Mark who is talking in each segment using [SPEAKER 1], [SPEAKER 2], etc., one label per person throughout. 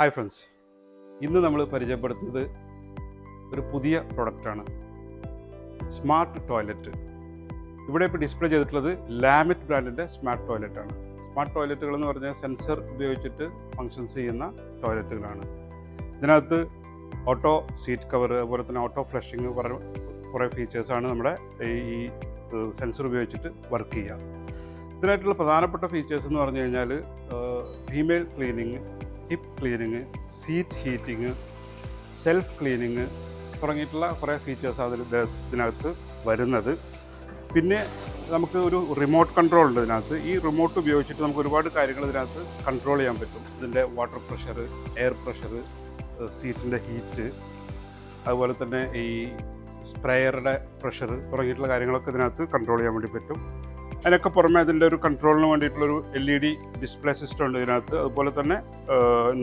[SPEAKER 1] Hi friends, ഇന്ന് നമ്മൾ പരിചയപ്പെടുത്തുന്നത് ഒരു പുതിയ പ്രൊഡക്റ്റാണ്, സ്മാർട്ട് ടോയ്ലറ്റ്. ഇവിടെ ഇപ്പോൾ ഡിസ്പ്ലേ ചെയ്തിട്ടുള്ളത് ലാമിറ്റ് ബ്രാൻഡിൻ്റെ സ്മാർട്ട് ടോയ്ലറ്റാണ്. സ്മാർട്ട് ടോയ്ലറ്റുകൾ എന്ന് പറഞ്ഞാൽ സെൻസർ ഉപയോഗിച്ചിട്ട് ഫങ്ഷൻസ് ചെയ്യുന്ന ടോയ്ലറ്റുകളാണ്. ഇതിനകത്ത് ഓട്ടോ സീറ്റ് കവർ, അതുപോലെ തന്നെ ഓട്ടോ ഫ്ലഷിങ്, കുറേ ഫീച്ചേഴ്സാണ് നമ്മുടെ ഈ സെൻസർ ഉപയോഗിച്ചിട്ട് വർക്ക് ചെയ്യുക. ഇതിനായിട്ടുള്ള പ്രധാനപ്പെട്ട ഫീച്ചേഴ്സ് എന്ന് പറഞ്ഞു കഴിഞ്ഞാൽ female cleaning, hip cleaning, seat heating, self cleaning തുടങ്ങിയിട്ടുള്ള കുറേ ഫീച്ചേഴ്സാണ് ഇതിനകത്ത് വരുന്നത്. പിന്നെ നമുക്ക് ഒരു റിമോട്ട് കൺട്രോൾ ഉണ്ട് ഇതിനകത്ത്. ഈ റിമോട്ട് ഉപയോഗിച്ചിട്ട് നമുക്ക് ഒരുപാട് കാര്യങ്ങൾ ഇതിനകത്ത് കൺട്രോൾ ചെയ്യാൻ പറ്റും. ഇതിൻ്റെ വാട്ടർ പ്രഷർ, എയർ പ്രഷർ, സീറ്റിൻ്റെ ഹീറ്റ്, അതുപോലെ തന്നെ ഈ സ്പ്രേയറുടെ പ്രഷർ തുടങ്ങിയിട്ടുള്ള കാര്യങ്ങളൊക്കെ ഇതിനകത്ത് കൺട്രോൾ ചെയ്യാൻ വേണ്ടി പറ്റും. അതിനൊക്കെ പുറമെ അതിൻ്റെ ഒരു കൺട്രോളിന് വേണ്ടിയിട്ടുള്ളൊരു LED ഡിസ്പ്ലേ സിസ്റ്റം ഉണ്ട് ഇതിനകത്ത്. അതുപോലെ തന്നെ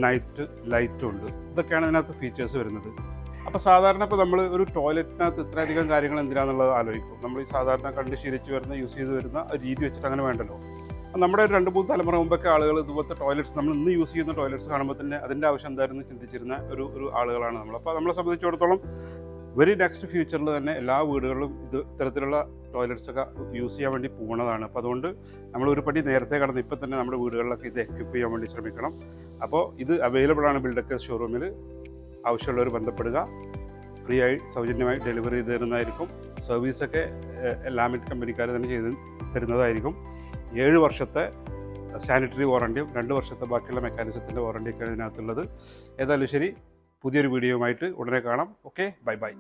[SPEAKER 1] നൈറ്റ് ലൈറ്റും ഉണ്ട്. ഇതൊക്കെയാണ് ഇതിനകത്ത് ഫീച്ചേഴ്സ് വരുന്നത്. അപ്പോൾ സാധാരണ ഇപ്പോൾ നമ്മൾ ഒരു ടോയ്ലറ്റിനകത്ത് ഇത്രയധികം കാര്യങ്ങൾ എന്തിനാണെന്നുള്ളത് ആലോചിക്കും. നമ്മൾ ഈ സാധാരണ കണ്ട് ശീലിച്ച് വരുന്ന, യൂസ് ചെയ്ത് വരുന്ന രീതി വെച്ചിട്ട് അങ്ങനെ വേണ്ടല്ലോ. നമ്മുടെ ഒരു 2-3 തലമുറ മുമ്പൊക്കെ ആളുകൾ ഇതുപോലത്തെ ടോയ്ലറ്റ്സ്, നമ്മൾ ഇന്ന് യൂസ് ചെയ്യുന്ന ടോയ്ലറ്റ്സ് കാണുമ്പോൾ തന്നെ അതിൻ്റെ ആവശ്യം എന്തായിരുന്നു ചിന്തിച്ചിരുന്ന ഒരു ആളുകളാണ് നമ്മൾ. അപ്പോൾ നമ്മളെ സംബന്ധിച്ചിടത്തോളം വെരി നെക്സ്റ്റ് ഫ്യൂച്ചറിൽ തന്നെ എല്ലാ വീടുകളിലും ഇത്തരത്തിലുള്ള ടോയ്ലറ്റ്സൊക്കെ യൂസ് ചെയ്യാൻ വേണ്ടി പോകുന്നതാണ്. അപ്പോൾ അതുകൊണ്ട് നമ്മൾ ഒരു പടി നേരത്തെ കടന്ന് ഇപ്പം തന്നെ നമ്മുടെ വീടുകളിലൊക്കെ ഇത് എക്വിപ്പ് ചെയ്യാൻ വേണ്ടി ശ്രമിക്കണം. അപ്പോൾ ഇത് അവൈലബിൾ ആണ് ബിൽഡക്കേഴ്സ് ഷോറൂമിൽ. ആവശ്യമുള്ളവർ ബന്ധപ്പെടുക. ഫ്രീ ആയി സൗജന്യമായി ഡെലിവറി ചെയ്ത് തരുന്നതായിരിക്കും. സർവീസൊക്കെ ലാമിറ്റ് കമ്പനിക്കാർ തന്നെ ചെയ്ത് തരുന്നതായിരിക്കും. 7 വർഷത്തെ സാനിറ്ററി വാറണ്ടിയും 2 വർഷത്തെ ബാക്കിയുള്ള മെക്കാനിസത്തിൻ്റെ വാറണ്ടിയൊക്കെയാണ് ഇതിനകത്തുള്ളത്. ഏതായാലും ശരി, പുതിയൊരു വീഡിയോയുമായിട്ട് ഉടനെ കാണാം. Okay, bye bye.